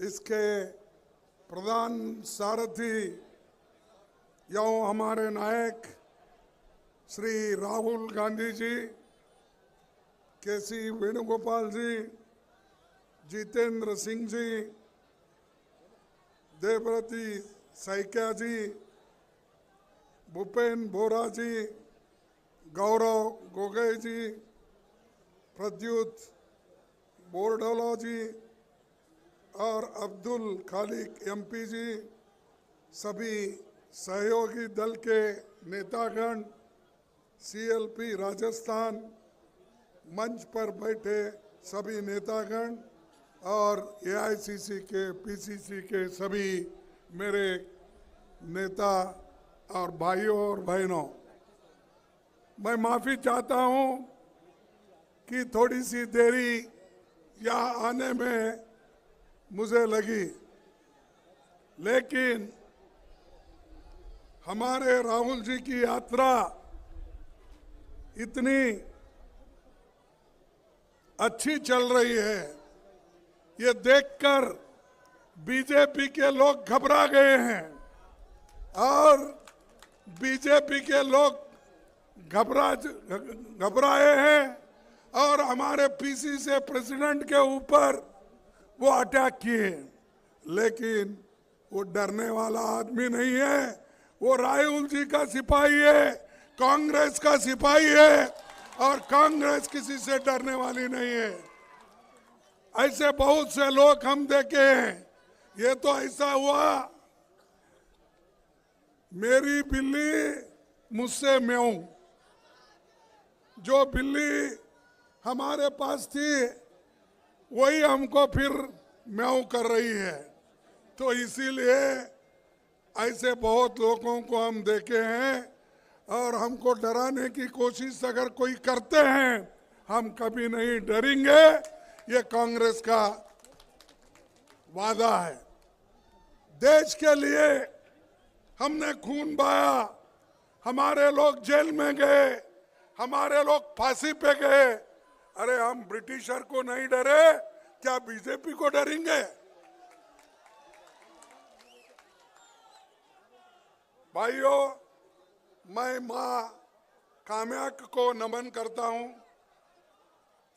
इसके प्रधान सारथी यौ हमारे नायक श्री राहुल गांधी जी, केसी वेणुगोपाल जी, जितेंद्र सिंह जी, देवव्रती सैकिया जी, भूपेन बोरा जी, गौरव गोगोई जी, प्रद्युत बोरडोला जी और अब्दुल खालिक एमपी जी, सभी सहयोगी दल के नेतागण, सीएलपी राजस्थान, मंच पर बैठे सभी नेतागण और एआईसीसी के पीसीसी के सभी मेरे नेता और भाइयों और बहनों, मैं माफ़ी चाहता हूं कि थोड़ी सी देरी यहाँ आने में मुझे लगी, लेकिन हमारे राहुल जी की यात्रा इतनी अच्छी चल रही है, ये देखकर बीजेपी के लोग घबरा गए हैं और बीजेपी के लोग घबराए हैं और हमारे पीसीसी प्रेसिडेंट के ऊपर वो अटैक किए, लेकिन वो डरने वाला आदमी नहीं है। वो राहुल जी का सिपाही है, कांग्रेस का सिपाही है और कांग्रेस किसी से डरने वाली नहीं है। ऐसे बहुत से लोग हम देखे हैं। ये तो ऐसा हुआ, मेरी बिल्ली मुझसे म्याऊं, जो बिल्ली हमारे पास थी वही हमको फिर म्याऊं कर रही है। तो इसीलिए ऐसे बहुत लोगों को हम देखे हैं और हमको डराने की कोशिश अगर कोई करते हैं, हम कभी नहीं डरेंगे। ये कांग्रेस का वादा है। देश के लिए हमने खून बहाया, हमारे लोग जेल में गए, हमारे लोग फांसी पे गए। अरे हम ब्रिटिशर को नहीं डरे, क्या बीजेपी को डरेंगे? भाइयों, मैं मां कामाख्या को नमन करता हूं।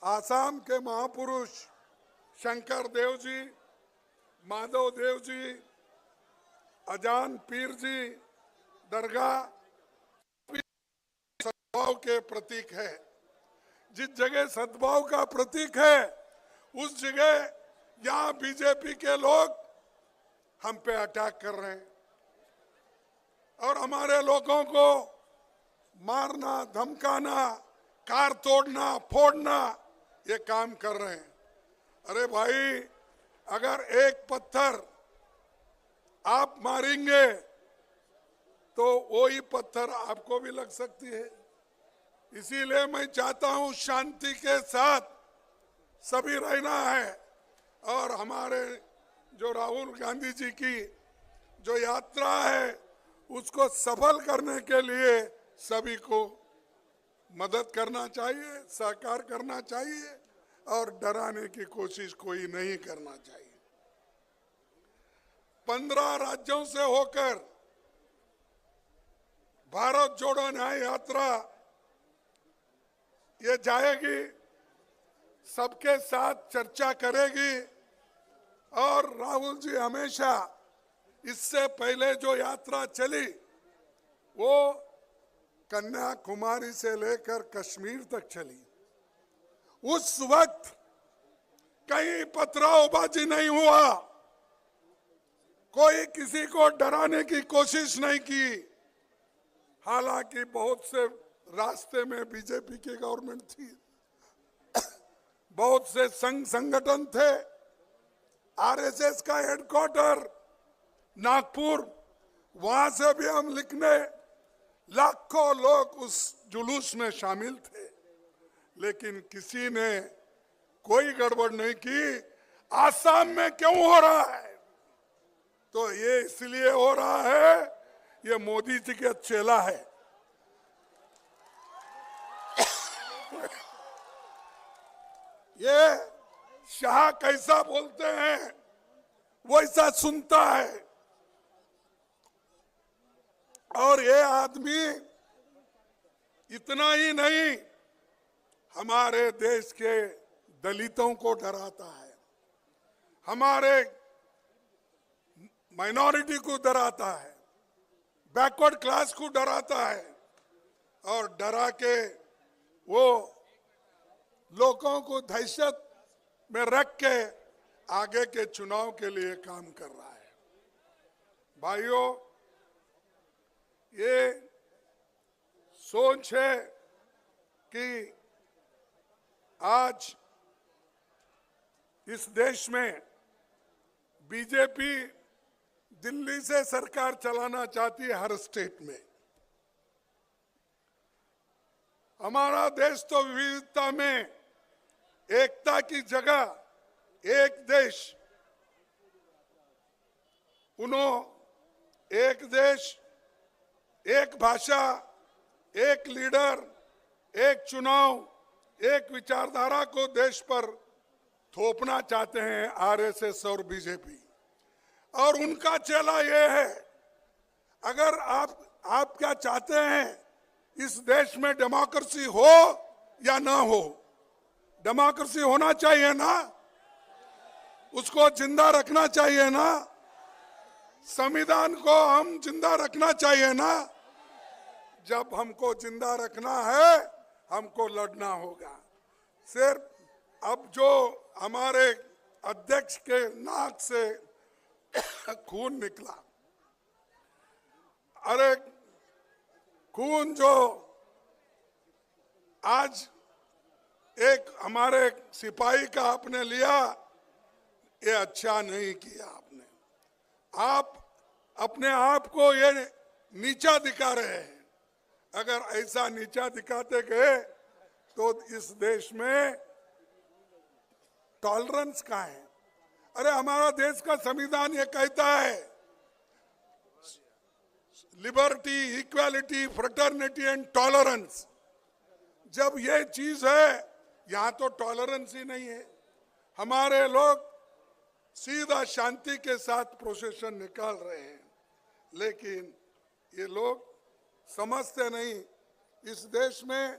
आसाम के महापुरुष शंकर देव जी, माधव देव जी, अजान पीर जी दरगाह सद्भाव के प्रतीक है। जिस जगह सद्भाव का प्रतीक है उस जगह यहाँ बीजेपी के लोग हम पे अटैक कर रहे हैं और हमारे लोगों को मारना, धमकाना, कार तोड़ना, फोड़ना, ये काम कर रहे हैं। अरे भाई, अगर एक पत्थर आप मारेंगे तो वही पत्थर आपको भी लग सकती है। इसीलिए मैं चाहता हूं शांति के साथ सभी रहना है और हमारे जो राहुल गांधी जी की जो यात्रा है उसको सफल करने के लिए सभी को मदद करना चाहिए, सहकार करना चाहिए और डराने की कोशिश कोई नहीं करना चाहिए। 15 राज्यों से होकर भारत जोड़ो न्याय यात्रा ये जाएगी, सबके साथ चर्चा करेगी और राहुल जी हमेशा इससे पहले जो यात्रा चली वो कन्याकुमारी से लेकर कश्मीर तक चली। उस वक्त कहीं पथरावबाजी नहीं हुआ, कोई किसी को डराने की कोशिश नहीं की। हालांकि बहुत से रास्ते में बीजेपी की गवर्नमेंट थी, बहुत से संघ संगठन थे, आरएसएस का हेडक्वार्टर नागपुर, वहां से भी हम लिखने लाखों लोग उस जुलूस में शामिल थे, लेकिन किसी ने कोई गड़बड़ नहीं की। आसाम में क्यों हो रहा है? तो ये इसलिए हो रहा है, ये मोदी जी के चेला है। ये शाह कैसा बोलते हैं वो ऐसा सुनता है। और ये आदमी इतना ही नहीं, हमारे देश के दलितों को डराता है, हमारे माइनॉरिटी को डराता है, बैकवर्ड क्लास को डराता है, और डरा के वो लोगों को दहशत में रख के आगे के चुनाव के लिए काम कर रहा है। भाइयों, ये सोच है कि आज इस देश में बीजेपी दिल्ली से सरकार चलाना चाहती है हर स्टेट में। हमारा देश तो विविधता में एकता की जगह एक देश, एक देश, एक भाषा, एक लीडर, एक चुनाव, एक विचारधारा को देश पर थोपना चाहते हैं आरएसएस और बीजेपी। और उनका चेला ये है, अगर आप क्या चाहते हैं, इस देश में डेमोक्रेसी हो या ना हो? डेमोक्रेसी होना चाहिए ना, उसको जिंदा रखना चाहिए ना, संविधान को हम जिंदा रखना चाहिए ना। जब हमको जिंदा रखना है, हमको लड़ना होगा। सिर्फ अब जो हमारे अध्यक्ष के नाक से खून निकला, अरे खून जो आज एक हमारे सिपाही का आपने लिया, ये अच्छा नहीं किया आपने। आप अपने आप को ये नीचा दिखा रहे हैं। अगर ऐसा नीचा दिखाते गए तो इस देश में टॉलरेंस कहाँ है? अरे हमारा देश का संविधान ये कहता है, liberty, equality, fraternity and tolerance. जब ये चीज है, यहां तो टॉलरेंस ही नहीं है। हमारे लोग सीधा शांति के साथ प्रोसेशन निकाल रहे हैं, लेकिन ये लोग समझते नहीं। इस देश में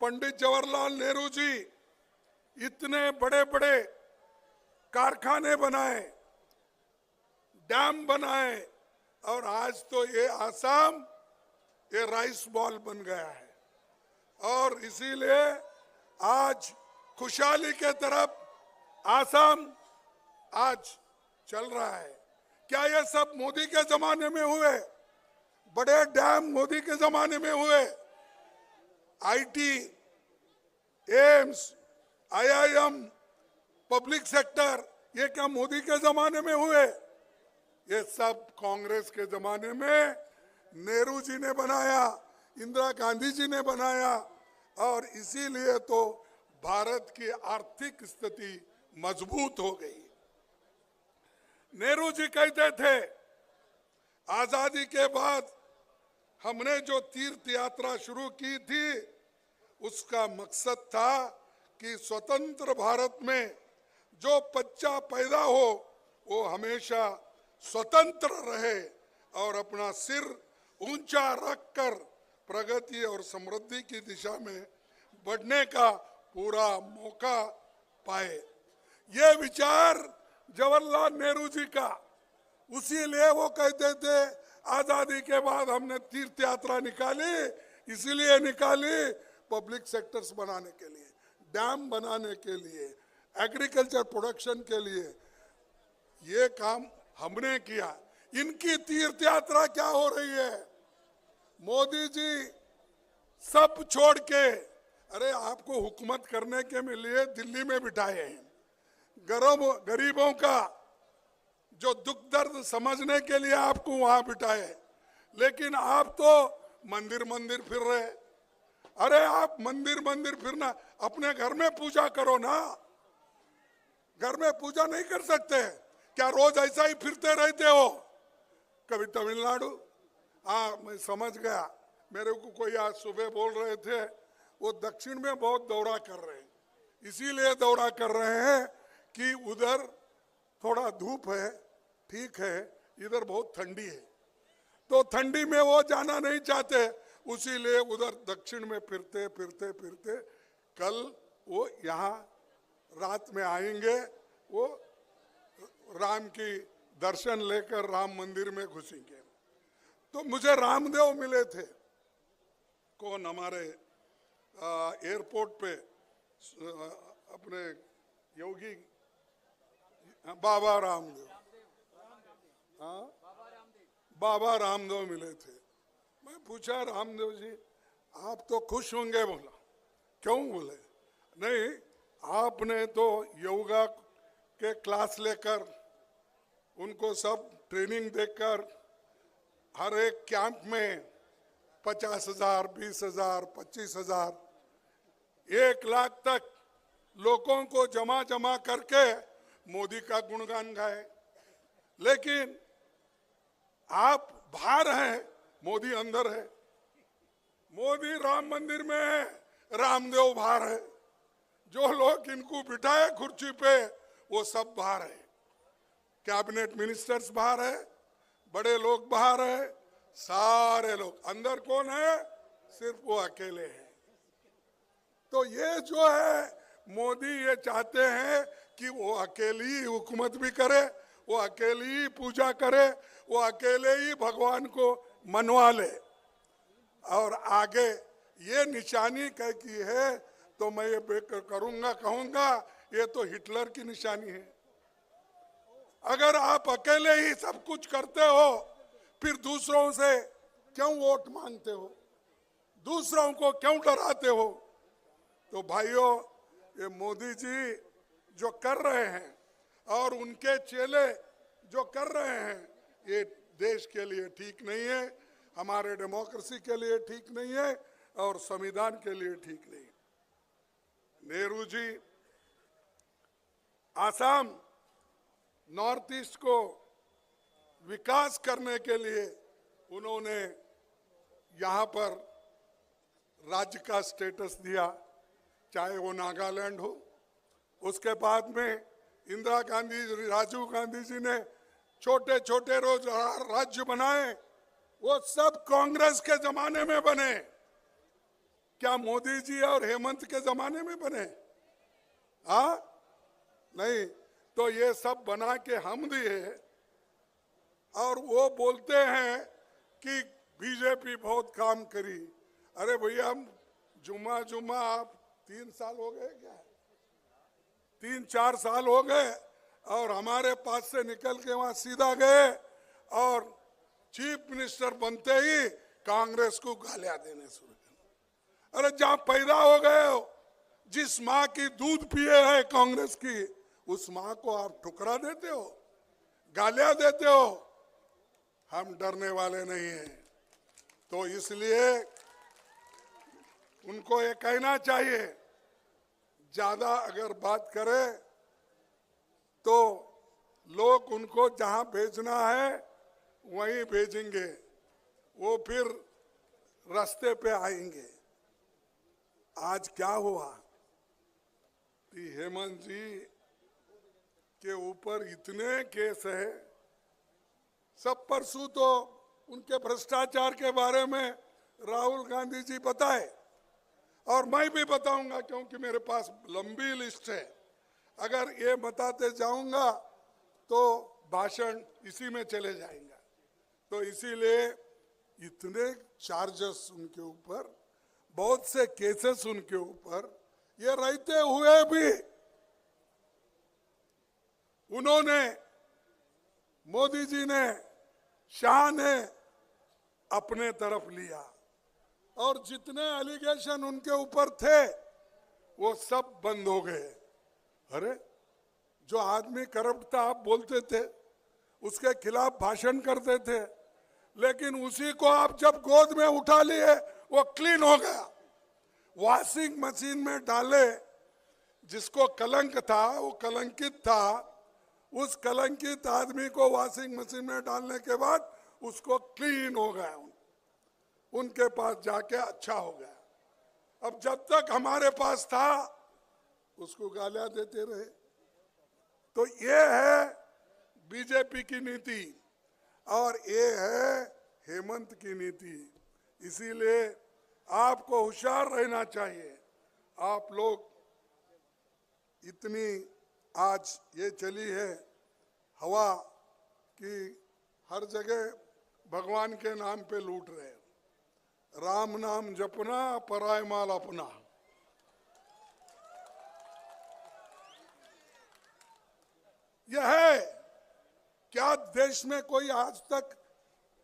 पंडित जवाहरलाल नेहरू जी इतने बड़े बड़े कारखाने बनाए, डैम बनाए, और आज तो ये आसाम ये राइस बॉल बन गया है। और इसीलिए आज खुशहाली के तरफ आसाम आज चल रहा है। क्या ये सब मोदी के जमाने में हुए? बड़े डैम मोदी के जमाने में हुए? IT, AIIMS, IIM, public sector, ये क्या मोदी के जमाने में हुए? ये सब कांग्रेस के जमाने में नेहरू जी ने बनाया, इंदिरा गांधी जी ने बनाया। और इसीलिए तो भारत की आर्थिक स्थिति मजबूत हो गई। नेहरू जी कहते थे, आजादी के बाद हमने जो तीर्थ यात्रा शुरू की थी, उसका मकसद था कि स्वतंत्र भारत में जो बच्चा पैदा हो वो हमेशा स्वतंत्र रहे और अपना सिर ऊंचा रखकर प्रगति और समृद्धि की दिशा में बढ़ने का पूरा मौका पाए। ये विचार जवाहरलाल नेहरू जी का, उसीलिए वो कहते थे आजादी के बाद हमने तीर्थ यात्रा निकाली, इसीलिए निकाली पब्लिक सेक्टर्स बनाने के लिए, डैम बनाने के लिए, एग्रीकल्चर प्रोडक्शन के लिए। ये काम हमने किया। इनकी तीर्थ यात्रा क्या हो रही है? मोदी जी सब छोड़ के, अरे आपको हुकूमत करने के लिए दिल्ली में बिठाए हैं, गरीबों का जो दुख दर्द समझने के लिए आपको वहां बिठाए, लेकिन आप तो मंदिर मंदिर फिर रहे। अरे आप मंदिर मंदिर फिरना, अपने घर में पूजा करो ना। घर में पूजा नहीं कर सकते क्या? रोज ऐसा ही फिरते रहते हो? कभी तमिलनाडु, हाँ मैं समझ गया, मेरे को कोई आज सुबह बोल रहे थे वो दक्षिण में बहुत दौरा कर रहे हैं। इसीलिए दौरा कर रहे हैं कि उधर थोड़ा धूप है ठीक है, इधर बहुत ठंडी है, तो ठंडी में वो जाना नहीं चाहते, उसीलिए उधर दक्षिण में फिरते फिरते फिरते कल वो यहाँ रात में आएंगे, वो राम की दर्शन लेकर राम मंदिर में घुसेंगे। तो मुझे रामदेव मिले थे, कौन हमारे एयरपोर्ट पे अपने योगी बाबा रामदेव, हाँ बाबा रामदेव मिले थे। मैं पूछा रामदेव जी आप तो खुश होंगे, बोला क्यों, बोले नहीं आपने तो योगा के क्लास लेकर उनको सब ट्रेनिंग देकर हर एक कैंप में 50,000, 20,000, 25,000, 1,00,000 तक लोगों को जमा करके मोदी का गुणगान गाए, लेकिन आप बाहर हैं, मोदी अंदर है। मोदी राम मंदिर में है, रामदेव बाहर है। जो लोग इनको बिठाए कुर्सी पे वो सब बाहर है, कैबिनेट मिनिस्टर्स बाहर है, बड़े लोग बाहर है, सारे लोग अंदर। कौन है? सिर्फ वो अकेले हैं। तो ये जो है मोदी ये चाहते हैं कि वो अकेली हुकूमत भी करे, वो अकेली ही पूजा करे, वो अकेले ही भगवान को मनवा ले, और आगे ये निशानी कह की है तो मैं ये करूंगा कहूंगा ये तो हिटलर की निशानी है। अगर आप अकेले ही सब कुछ करते हो फिर दूसरों से क्यों वोट मांगते हो, दूसरों को क्यों डराते हो? तो भाइयों ये मोदी जी जो कर रहे हैं और उनके चेले जो कर रहे हैं ये देश के लिए ठीक नहीं है, हमारे डेमोक्रेसी के लिए ठीक नहीं है और संविधान के लिए ठीक नहीं। नेहरू जी आसाम नॉर्थ ईस्ट को विकास करने के लिए उन्होंने यहाँ पर राज्य का स्टेटस दिया, चाहे वो नागालैंड हो। उसके बाद में इंदिरा गांधी, राजीव गांधी जी ने छोटे छोटे रोज राज्य बनाए, वो सब कांग्रेस के जमाने में बने। क्या मोदी जी और हेमंत के जमाने में बने? हाँ नहीं। तो ये सब बना के हम दिए और वो बोलते हैं कि बीजेपी बहुत काम करी। अरे भैया जुम्मा आप 3 साल हो गए क्या, 3-4 साल हो गए और हमारे पास से निकल के वहां सीधा गए और चीफ मिनिस्टर बनते ही कांग्रेस को गालियां देने शुरू कर। अरे जहां पैदा हो गए हो, जिस माँ की दूध पिए है कांग्रेस की, उस माँ को आप ठुकरा देते हो, गालियां देते हो। हम डरने वाले नहीं हैं। तो इसलिए उनको ये कहना चाहिए, ज्यादा अगर बात करे तो लोग उनको जहां भेजना है वहीं भेजेंगे, वो फिर रास्ते पे आएंगे। आज क्या हुआ कि हेमंत जी के ऊपर इतने केस है, सब परसों तो उनके भ्रष्टाचार के बारे में राहुल गांधी जी बताए और मैं भी बताऊंगा क्योंकि मेरे पास लंबी लिस्ट है। अगर ये बताते जाऊंगा तो भाषण इसी में चले जाएंगे। तो इसीलिए इतने चार्जेस उनके ऊपर, बहुत से केसेस उनके ऊपर, ये रहते हुए भी उन्होंने, मोदी जी ने, शाह ने अपने तरफ लिया और जितने एलिगेशन उनके ऊपर थे वो सब बंद हो गए। अरे जो आदमी करप्ट था आप बोलते थे, उसके खिलाफ भाषण करते थे, लेकिन उसी को आप जब गोद में उठा लिए वो क्लीन हो गया। वॉशिंग मशीन में डाले, जिसको कलंक था वो कलंकित था, उस कलंकित आदमी को वॉशिंग मशीन में डालने के बाद उसको क्लीन हो गया, उनके पास जाके अच्छा हो गया। अब जब तक हमारे पास था उसको गालियां देते रहे। तो ये है बीजेपी की नीति और ये है हेमंत की नीति। इसीलिए आपको होशियार रहना चाहिए। आप लोग इतनी आज ये चली है हवा कि हर जगह भगवान के नाम पे लूट रहे हैं। राम नाम जपना पराय माल अपना। यह है क्या देश में कोई आज तक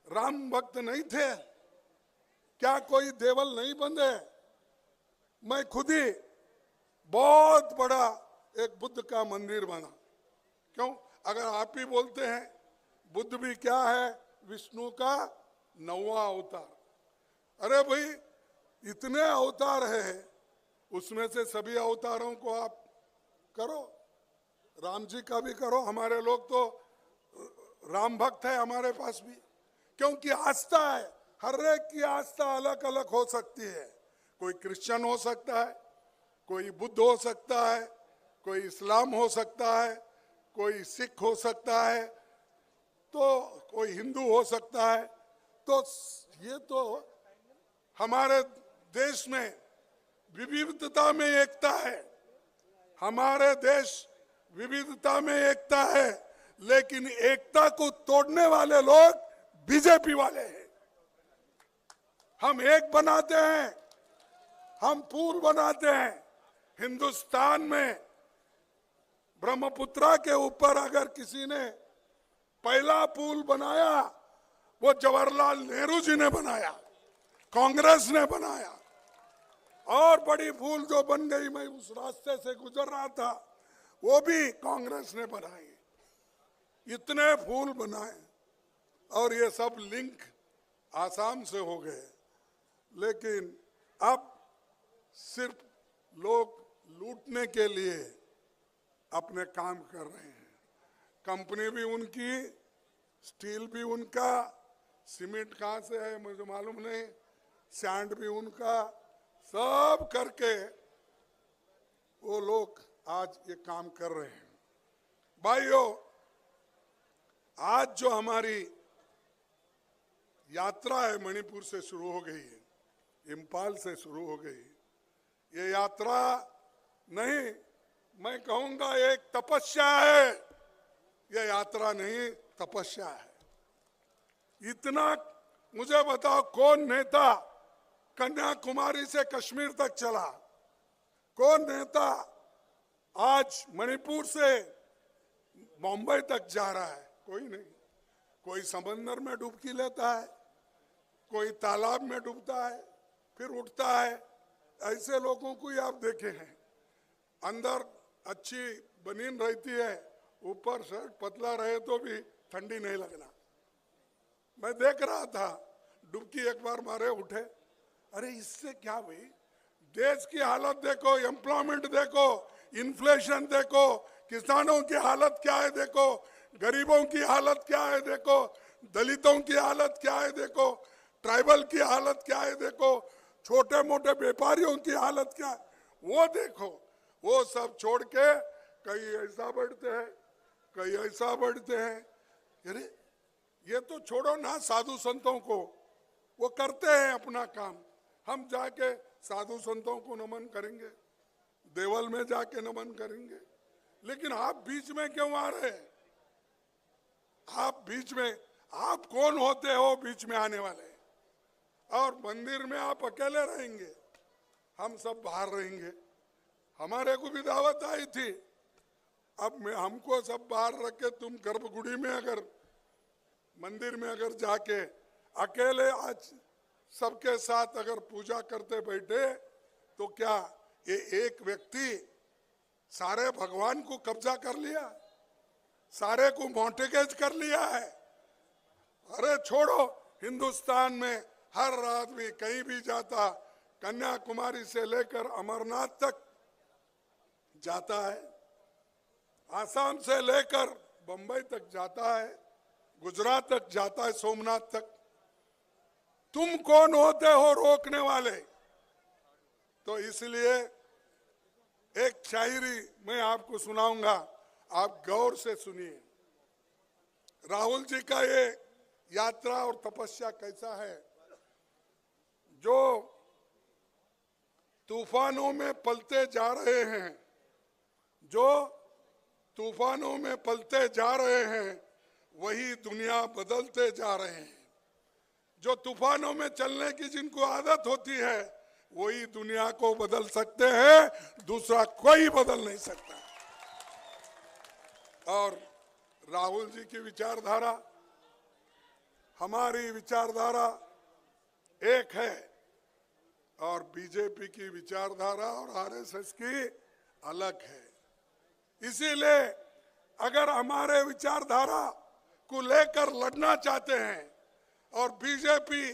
राम भक्त नहीं थे? क्या कोई देवल नहीं बंधे? मैं खुद ही बहुत बड़ा एक बुद्ध का मंदिर बना। क्यों? अगर आप ही बोलते हैं बुद्ध भी क्या है? विष्णु का 9वां अवतार। अरे भाई इतने अवतार है, उसमें से सभी अवतारों को आप करो। राम जी का भी करो। हमारे लोग तो राम भक्त है हमारे पास भी, क्योंकि आस्था है। हर एक की आस्था अलग अलग हो सकती है। कोई क्रिश्चियन हो सकता है, कोई बुद्ध हो सकता है, कोई इस्लाम हो सकता है, कोई सिख हो सकता है, तो कोई हिंदू हो सकता है। तो ये तो हमारे देश में विविधता में एकता है। हमारे देश विविधता में एकता है, लेकिन एकता को तोड़ने वाले लोग बीजेपी वाले हैं। हम एक बनाते हैं, हम पूल बनाते हैं। हिंदुस्तान में ब्रह्मपुत्रा के ऊपर अगर किसी ने पहला पुल बनाया, वो जवाहरलाल नेहरू जी ने बनाया, कांग्रेस ने बनाया। और बड़ी पुल जो बन गई, मैं उस रास्ते से गुजर रहा था, वो भी कांग्रेस ने बनाई। इतने पुल बनाए और ये सब लिंक आसाम से हो गए। लेकिन अब सिर्फ लोग लूटने के लिए अपने काम कर रहे हैं। कंपनी भी उनकी, स्टील भी उनका, सीमेंट कहाँ से है मुझे मालूम नहीं, सैंड भी उनका, सब करके वो लोग आज ये काम कर रहे हैं। भाइयों, आज जो हमारी यात्रा है मणिपुर से शुरू हो गई है, इम्फाल से शुरू हो गई। ये यात्रा नहीं, मैं कहूंगा एक तपस्या है। ये यात्रा नहीं, तपस्या है। इतना मुझे बताओ, कौन नेता कन्याकुमारी से कश्मीर तक चला? कौन नेता आज मणिपुर से बॉम्बे तक जा रहा है? कोई नहीं। कोई समंदर में डुबकी लेता है, कोई तालाब में डूबता है, फिर उठता है। ऐसे लोगों को ही आप देखे हैं। अंदर अच्छी बनीन रहती है, ऊपर शर्ट पतला रहे तो भी ठंडी नहीं लगना। मैं देख रहा था, डुबकी एक बार मारे उठे। अरे इससे क्या भाई? देश की हालत देखो, एम्प्लॉयमेंट देखो, इन्फ्लेशन देखो, किसानों की हालत क्या है देखो, गरीबों की हालत क्या है देखो, दलितों की हालत क्या है देखो, ट्राइबल की हालत क्या है देखो, छोटे मोटे व्यापारियों की हालत क्या है वो देखो। वो सब छोड़ के कहीं ऐसा बढ़ते हैं, कहीं ऐसा बढ़ते हैं। अरे ये तो छोड़ो ना साधु संतों को, वो करते हैं अपना काम। हम जाके साधु संतों को नमन करेंगे, देवल में जाके नमन करेंगे, लेकिन आप बीच में क्यों आ रहे हैं? आप बीच में, आप कौन होते हो बीच में आने वाले? और मंदिर में आप अकेले रहेंगे, हम सब बाहर रहेंगे। हमारे को भी दावत आई थी। अब मैं हमको सब बाहर रख के तुम गर्भगुड़ी में अगर मंदिर में अगर जाके अकेले आज सबके साथ अगर पूजा करते बैठे तो क्या ये एक व्यक्ति सारे भगवान को कब्जा कर लिया, सारे को मॉर्टगेज कर लिया है? अरे छोड़ो, हिंदुस्तान में हर आदमी कहीं भी जाता, कन्याकुमारी से लेकर अमरनाथ तक जाता है, आसाम से लेकर बंबई तक जाता है, गुजरात तक जाता है, सोमनाथ तक। तुम कौन होते हो रोकने वाले? तो इसलिए एक शायरी मैं आपको सुनाऊंगा, आप गौर से सुनिए। राहुल जी का ये यात्रा और तपस्या कैसा है, जो तूफानों में पलते जा रहे हैं, जो तूफानों में पलते जा रहे हैं, वही दुनिया बदलते जा रहे हैं। जो तूफानों में चलने की जिनको आदत होती है, वही दुनिया को बदल सकते हैं, दूसरा कोई बदल नहीं सकता। और राहुल जी की विचारधारा, हमारी विचारधारा एक है, और बीजेपी की विचारधारा और आरएसएस की अलग है। इसीलिए अगर हमारे विचारधारा को लेकर लड़ना चाहते हैं और बीजेपी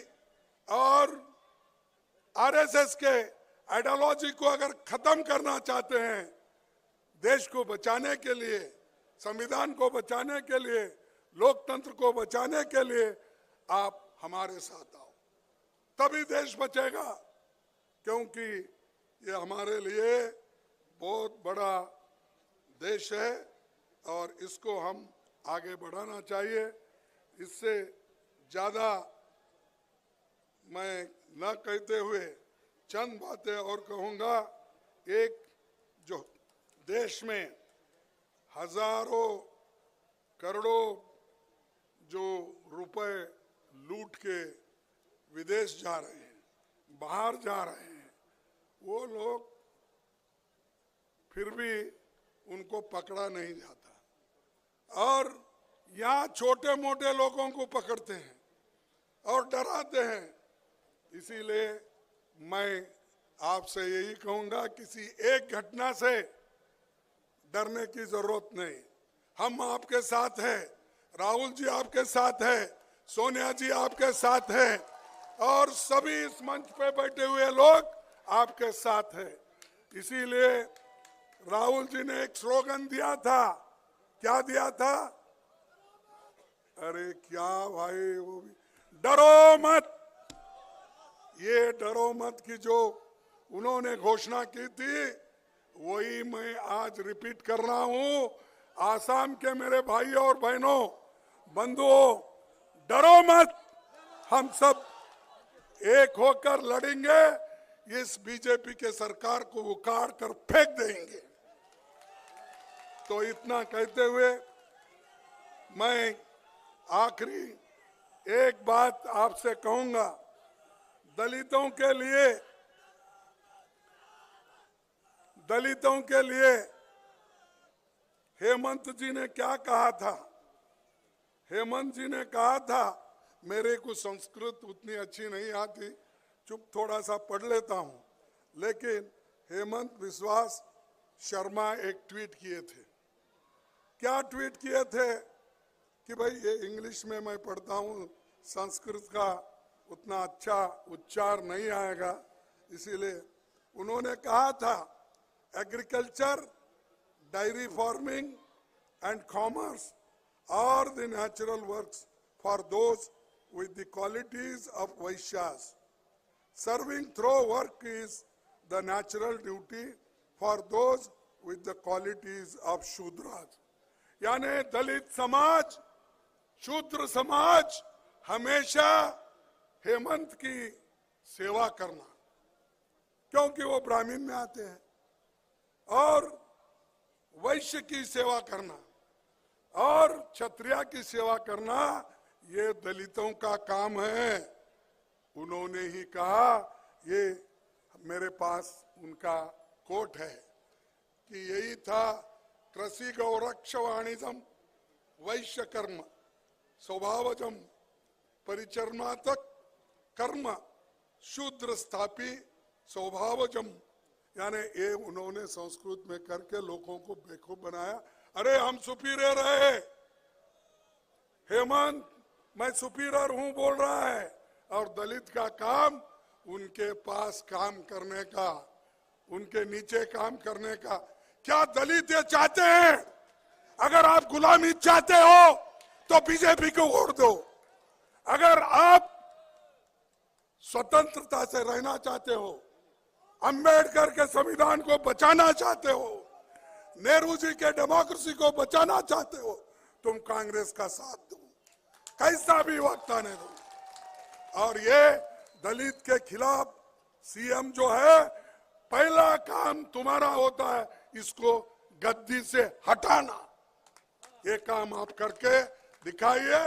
और आरएसएस के आइडियोलॉजी को अगर खत्म करना चाहते हैं, देश को बचाने के लिए, संविधान को बचाने के लिए, लोकतंत्र को बचाने के लिए आप हमारे साथ आओ, तभी देश बचेगा। क्योंकि ये हमारे लिए बहुत बड़ा देश है और इसको हम आगे बढ़ाना चाहिए। इससे ज़्यादा मैं न कहते हुए चंद बातें और कहूँगा। एक, जो देश में हजारों करोड़ों जो रुपए लूट के विदेश जा रहे हैं, बाहर जा रहे हैं, वो लोग फिर भी उनको पकड़ा नहीं जाता, और यहाँ छोटे मोटे लोगों को पकड़ते हैं और डराते हैं। इसीलिए मैं आपसे यही कहूँगा, किसी एक घटना से डरने की जरूरत नहीं। हम आपके साथ हैं, राहुल जी आपके साथ है, सोनिया जी आपके साथ है, और सभी इस मंच पे बैठे हुए लोग आपके साथ है। इसीलिए राहुल जी ने एक स्लोगन दिया था। क्या दिया था? अरे क्या भाई, वो भी डरो मत। ये डरो मत की जो उन्होंने घोषणा की थी, वही मैं आज रिपीट कर रहा हूं। आसाम के मेरे भाई और बहनों, बंधुओं, डरो मत। हम सब एक होकर लड़ेंगे, इस बीजेपी के सरकार को उखाड़ कर फेंक देंगे। तो इतना कहते हुए मैं आखिरी एक बात आपसे कहूंगा। दलितों के लिए हेमंत जी ने क्या कहा था? हेमंत जी ने कहा था, मेरे को संस्कृत उतनी अच्छी नहीं आती, चुप थोड़ा सा पढ़ लेता हूं, लेकिन हेमंत विश्वास शर्मा एक ट्वीट किए थे। क्या ट्वीट किए थे? कि भाई ये इंग्लिश में मैं पढ़ता हूं, संस्कृत का उतना अच्छा उच्चार नहीं आएगा, इसीलिए उन्होंने कहा था, agriculture, dairy farming and commerce are the natural works for those with the qualities of Vaishyas. Serving through work is the natural duty for those with the qualities of Shudras. यानी दलित समाज, शूद्र समाज हमेशा हेमंत की सेवा करना, क्योंकि वो ब्राह्मण में आते हैं, और वैश्य की सेवा करना और क्षत्रिय की सेवा करना, ये दलितों का काम है। उन्होंने ही कहा, ये मेरे पास उनका कोट है कि यही था, कृषि गौरक्ष वाणिज्यम वैश्य कर्म स्वभावजम परिचर्मातक कर्म शूद्र स्थापी स्वभावजम। यानी ये उन्होंने संस्कृत में करके लोगों को बेवकूफ बनाया। अरे हम सुपीरियर है, हेमंत मैं सुपीरियर हूं बोल रहा है, और दलित का काम उनके पास काम करने का, उनके नीचे काम करने का। क्या दलित ये चाहते हैं? अगर आप गुलामी चाहते हो तो बीजेपी को वोट दो। अगर आप स्वतंत्रता से रहना चाहते हो, अंबेडकर के संविधान को बचाना चाहते हो, नेहरू जी के डेमोक्रेसी को बचाना चाहते हो, तुम कांग्रेस का साथ दो। कैसा भी वक्त आने दो। और ये दलित के खिलाफ सीएम जो है, पहला काम तुम्हारा होता है इसको गद्दी से हटाना। ये काम आप करके दिखाइए।